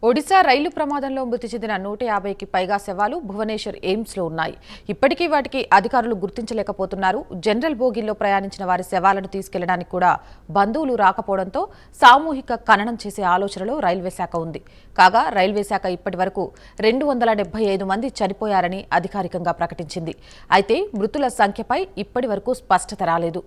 ఒడిశా రైలు ప్రమాదంలో మృతి చెందిన 150కి పైగా శవాలు భువనేశ్వర్ ఎయిమ్స్లో ఉన్నాయి. ఇప్పటికీ వాటికి అధికారులు గుర్తించలేకపోతున్నారు. జనరల్ బోగీల్లో ప్రయాణించిన వారి శవాలను తీసుకెళ్లడానికి కూడా బంధువులు రాకపోవడంతో సామూహిక ఖననం చేసే ఆలోచనలో రైల్వే శాఖ ఉంది. కాగా రైల్వే శాఖ ఇప్పటి వరకు 275 మంది చనిపోయారని అధికారికంగా ప్రకటించింది. అయితే మృతుల సంఖ్యపై ఇప్పటి వరకు స్పష్టత రాలేదు.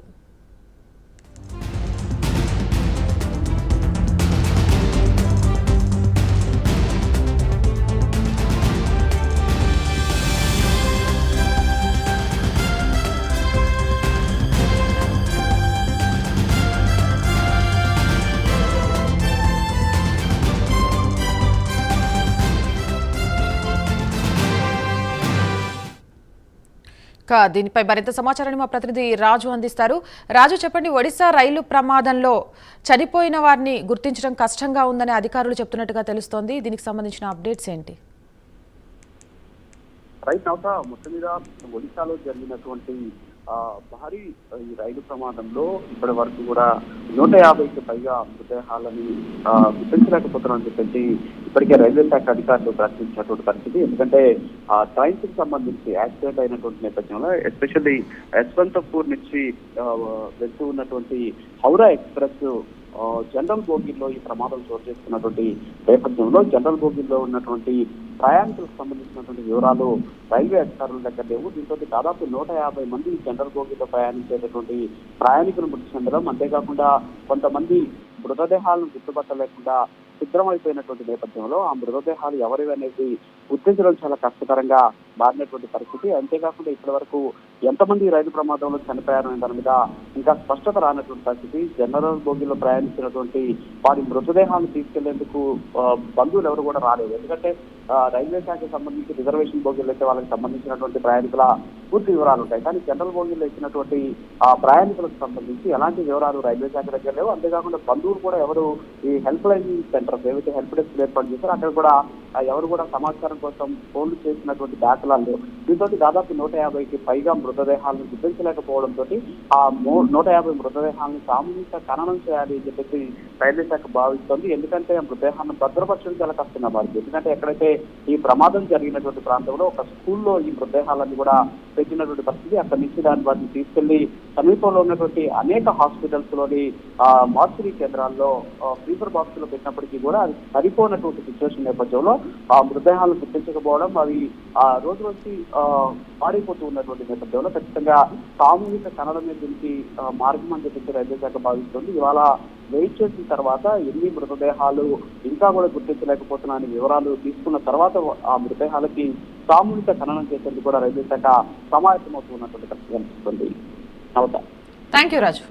దీనిపై మరింత సమాచారాన్ని మా ప్రతినిధి రాజు అందిస్తారు. రాజు, చెప్పండి, ఒడిశా రైలు ప్రమాదంలో చనిపోయిన వారిని గుర్తించడం కష్టంగా ఉందని అధికారులు చెప్తున్నట్టుగా తెలుస్తోంది. దీనికి సంబంధించిన అప్డేట్స్ ఏంటి? రైట్ నౌక మొత్తం మీద ఒడిశాలో జరిగినటువంటి భారీ ఈ రైలు ప్రమాదంలో ఇప్పటి వరకు కూడా 150కి పైగా మృతదేహాలని గుర్తించలేకపోతున్నారని చెప్పేసి ఇప్పటికే రైల్వే శాఖ అధికారులు ప్రకటించినటువంటి పరిస్థితి. ఎందుకంటే ట్రైన్స్ కి సంబంధించి యాక్సిడెంట్ అయినటువంటి నేపథ్యంలో ఎస్పెషల్లీ యశ్వంతపూర్ నుంచి వెళ్తూ ఉన్నటువంటి హౌరా ఎక్స్ప్రెస్ జనరల్ బోగీల్లో ఈ ప్రమాదం చోటు చేసుకున్నటువంటి నేపథ్యంలో జనరల్ బోగీల్లో ఉన్నటువంటి ప్రయాణికులకు సంబంధించినటువంటి వివరాలు రైల్వే అధికారుల దగ్గర లేవు. దీంతో దాదాపు 150 మంది జనరల్ బోగీలో ప్రయాణించేటటువంటి ప్రయాణికులు మృతి చెందడం, అంతేకాకుండా కొంతమంది మృతదేహాలను గుర్తుపట్టలేకుండా సిద్ధమైపోయినటువంటి నేపథ్యంలో ఆ మృతదేహాలు ఎవరివి అనేది గుర్తించడం చాలా కష్టతరంగా మారినటువంటి పరిస్థితి. అంతేకాకుండా ఇప్పటి వరకు ఎంతమంది రైలు ప్రమాదంలో చనిపోయారనే దాని మీద ఇంకా స్పష్టత రానటువంటి పరిస్థితి. జనరల్ బోగీలో ప్రయాణించినటువంటి వారి మృతదేహాలను తీసుకెళ్లేందుకు బంధువులు ఎవరు కూడా రాలేదు. ఎందుకంటే రైల్వే శాఖకు సంబంధించి రిజర్వేషన్ బోగీలు అయితే వాళ్ళకి సంబంధించినటువంటి ప్రయాణికుల పూర్తి వివరాలు ఉంటాయి. కానీ జనరల్ బోగీలో ఇచ్చినటువంటి ప్రయాణికులకు సంబంధించి ఎలాంటి వివరాలు రైల్వే శాఖ దగ్గర లేవు. అంతేకాకుండా బంధువులు కూడా ఎవరు ఈ హెల్ప్ లైన్ సెంటర్స్ ఏవైతే హెల్ప్ డెస్క్ ఏర్పాటు చేశారో అక్కడ కూడా ఎవరు కూడా సమాచారం కోసం ఫోన్లు చేసినటువంటి దాఖలాలు లేవు. దీంతో దాదాపు 150కి పైగా మృతదేహాలను గుర్తించలేకపోవడంతో ఆ 150 మృతదేహాలను సామూహిక ఖననం చేయాలి అని చెప్పేసి రైల్వే శాఖ భావిస్తోంది. ఎందుకంటే ఆ మృతదేహాలను భద్రపరచడం చాలా కష్టంగా మారింది. ఎందుకంటే ఎక్కడైతే ఈ ప్రమాదం జరిగినటువంటి ప్రాంతంలో ఒక స్కూల్లో ఈ మృతదేహాలన్నీ కూడా పెట్టినటువంటి పరిస్థితి. అక్కడి నుంచి వాటిని తీసుకెళ్లి సమీపంలో ఉన్నటువంటి అనేక హాస్పిటల్స్ లోని మార్చురీ కేంద్రాల్లో ఫ్రీజర్ బాక్స్ లో పెట్టినప్పటికీ కూడా అది సరిపోయినటువంటి సిచ్యువేషన్ నేపథ్యంలో ఆ మృతదేహాలను గుర్తించకపోవడం, అవి రోజు రోజుకి పాడైపోతూ ఉన్నటువంటి నేపథ్యంలో ఖచ్చితంగా సామూహిక ఖననమే దీనికి మార్గం అని చెప్పి రైల్వే శాఖ భావిస్తుంది. ఇవాళ వెయిట్ చేసిన తర్వాత ఎన్ని మృతదేహాలు ఇంకా కూడా గుర్తించలేకపోతున్నాయని వివరాలు తీసుకున్న తర్వాత ఆ మృతదేహాలకి సామూహిక ఖననం చేసేందుకు కూడా రైల్వే శాఖ సమాయత్తమవుతున్నటువంటి పరిస్థితి కనిపిస్తుంది. Thank you Raju.